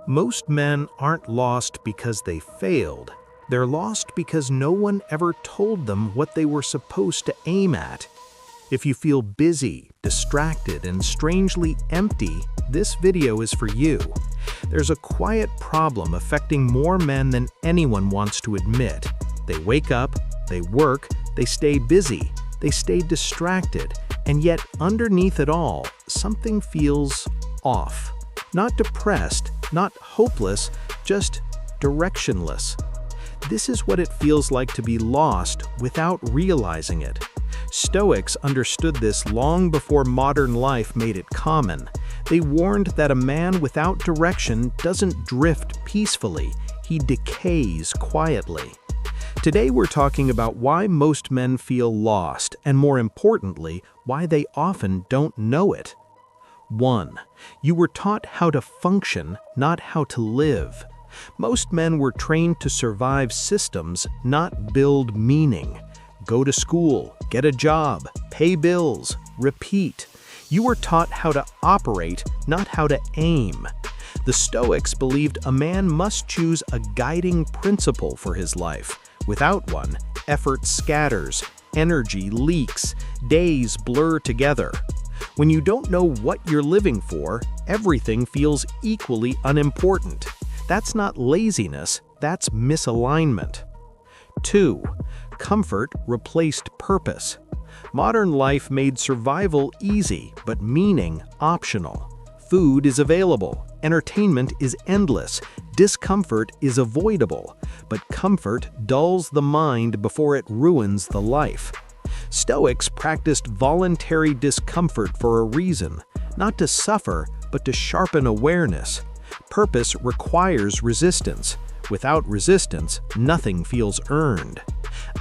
Most men aren't lost because they failed. They're lost because no one ever told them what they were supposed to aim at. If you feel busy, distracted, and strangely empty, this video is for you. There's a quiet problem affecting more men than anyone wants to admit. They wake up, they work, they stay busy, they stay distracted, and yet underneath it all, something feels off. Not depressed, not hopeless, just directionless. This is what it feels like to be lost without realizing it. Stoics understood this long before modern life made it common. They warned that a man without direction doesn't drift peacefully, he decays quietly. Today we're talking about why most men feel lost, and more importantly, why they often don't know it. 1. You were taught how to function, not how to live. Most men were trained to survive systems, not build meaning. Go to school, get a job, pay bills, repeat. You were taught how to operate, not how to aim. The Stoics believed a man must choose a guiding principle for his life. Without one, effort scatters, energy leaks, days blur together. When you don't know what you're living for, everything feels equally unimportant. That's not laziness, that's misalignment. 2. Comfort replaced purpose. Modern life made survival easy, but meaning optional. Food is available, entertainment is endless, discomfort is avoidable, but comfort dulls the mind before it ruins the life. Stoics practiced voluntary discomfort for a reason, not to suffer, but to sharpen awareness. Purpose requires resistance. Without resistance, nothing feels earned.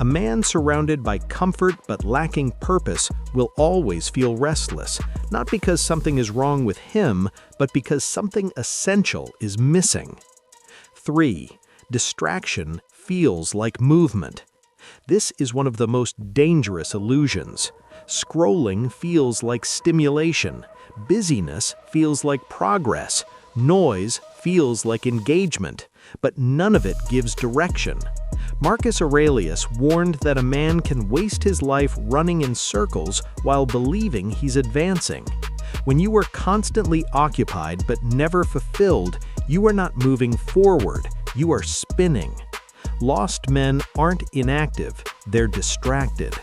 A man surrounded by comfort but lacking purpose will always feel restless, not because something is wrong with him, but because something essential is missing. 3. Distraction feels like movement. This is one of the most dangerous illusions. Scrolling feels like stimulation. Busyness feels like progress. Noise feels like engagement. But none of it gives direction. Marcus Aurelius warned that a man can waste his life running in circles while believing he's advancing. When you are constantly occupied but never fulfilled, you are not moving forward, you are spinning. Lost men aren't inactive, they're distracted.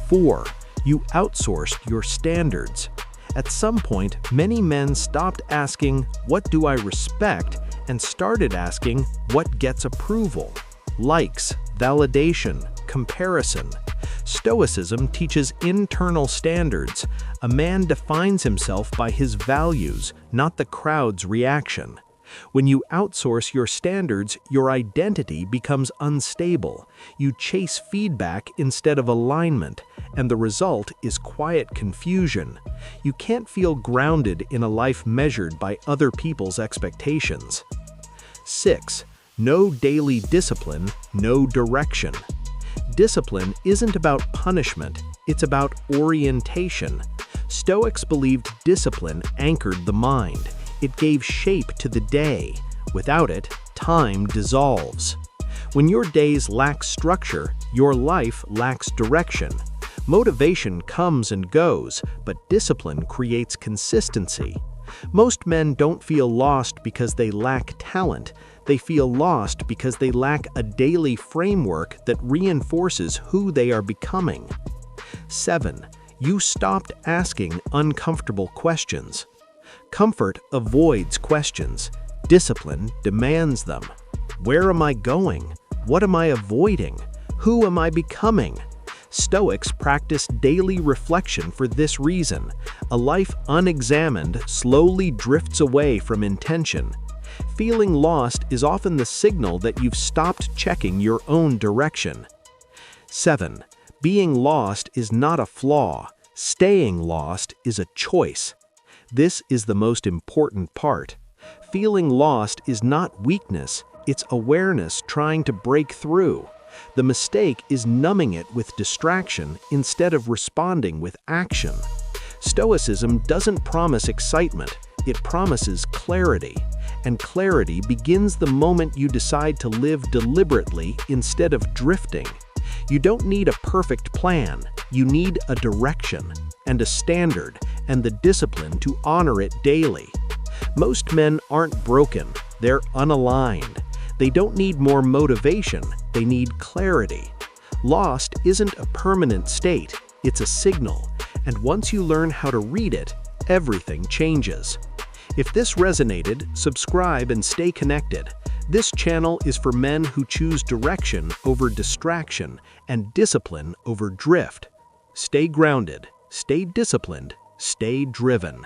4. You outsourced your standards. At some point, many men stopped asking, "What do I respect?" and started asking, "What gets approval?" Likes, validation, comparison. Stoicism teaches internal standards. A man defines himself by his values, not the crowd's reaction. When you outsource your standards, your identity becomes unstable. You chase feedback instead of alignment, and the result is quiet confusion. You can't feel grounded in a life measured by other people's expectations. 6. No daily discipline, no direction. Discipline isn't about punishment, it's about orientation. Stoics believed discipline anchored the mind. It gave shape to the day. Without it, time dissolves. When your days lack structure, your life lacks direction. Motivation comes and goes, but discipline creates consistency. Most men don't feel lost because they lack talent. They feel lost because they lack a daily framework that reinforces who they are becoming. 7. You stopped asking uncomfortable questions. Comfort avoids questions. Discipline demands them. Where am I going? What am I avoiding? Who am I becoming? Stoics practiced daily reflection for this reason. A life unexamined slowly drifts away from intention. Feeling lost is often the signal that you've stopped checking your own direction. 7. Being lost is not a flaw. Staying lost is a choice. This is the most important part. Feeling lost is not weakness, it's awareness trying to break through. The mistake is numbing it with distraction instead of responding with action. Stoicism doesn't promise excitement, it promises clarity. And clarity begins the moment you decide to live deliberately instead of drifting. You don't need a perfect plan. You need a direction and a standard and the discipline to honor it daily. Most men aren't broken, they're unaligned. They don't need more motivation, they need clarity. Lost isn't a permanent state, it's a signal, and once you learn how to read it, everything changes. If this resonated, subscribe and stay connected. This channel is for men who choose direction over distraction and discipline over drift. Stay grounded, stay disciplined, stay driven.